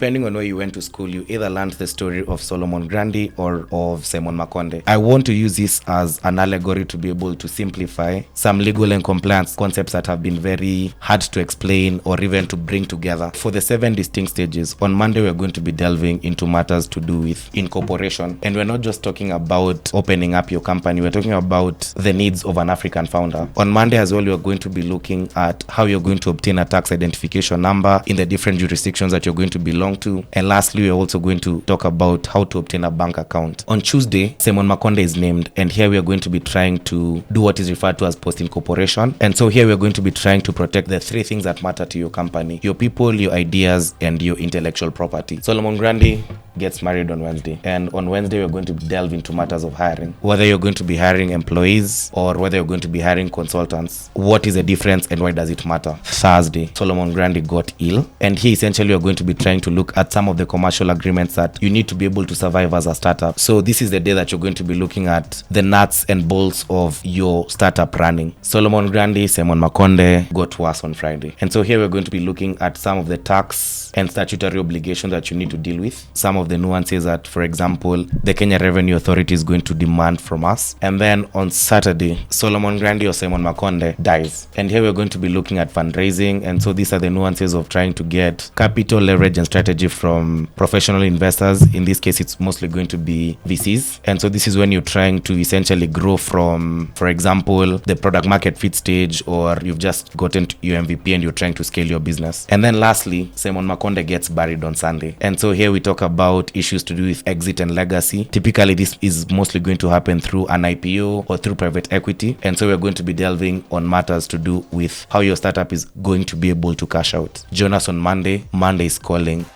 Depending on where you went to school, you either learned the story of Solomon Grundy or of Simon Makonde. I want to use this as an allegory to be able to simplify some legal and compliance concepts that have been very hard to explain or even to bring together. For the 7 distinct stages, on Monday we're going to be delving into matters to do with incorporation. And we're not just talking about opening up your company, we're talking about the needs of an African founder. On Monday as well, we're going to be looking at how you're going to obtain a tax identification number in the different jurisdictions that you're going to belong to. And lastly, we're also going to talk about how to obtain a bank account. On Tuesday, Simon Makonde is named, and here we are going to be trying to do what is referred to as post-incorporation. And so here we're going to be trying to protect the 3 things that matter to your company: your people, your ideas, and your intellectual property. Solomon Grundy gets married on Wednesday, and on Wednesday we're going to delve into matters of hiring, whether you're going to be hiring employees or whether you're going to be hiring consultants. What is the difference and why does it matter? Thursday, Solomon Grundy got ill, and here essentially we're going to be trying to look at some of the commercial agreements that you need to be able to survive as a startup. So this is the day that you're going to be looking at the nuts and bolts of your startup running. Solomon Grundy, Simon Makonde got worse on Friday, and so here we're going to be looking at some of the tax and statutory obligations that you need to deal with, some of the nuances that, for example, the Kenya Revenue Authority is going to demand from us. And then on Saturday, Solomon Grundy or Simon Makonde dies, and here we're going to be looking at fundraising. And so these are the nuances of trying to get capital, leverage, and strategy from professional investors. In this case, it's mostly going to be VCs. And so this is when you're trying to essentially grow from, for example, the product market fit stage, or you've just gotten to your MVP and you're trying to scale your business. And then lastly, Simon Makonde gets buried on Sunday. And so here we talk about issues to do with exit and legacy. Typically, this is mostly going to happen through an IPO or through private equity. And so we're going to be delving on matters to do with how your startup is going to be able to cash out. Join us on Monday. Monday is calling.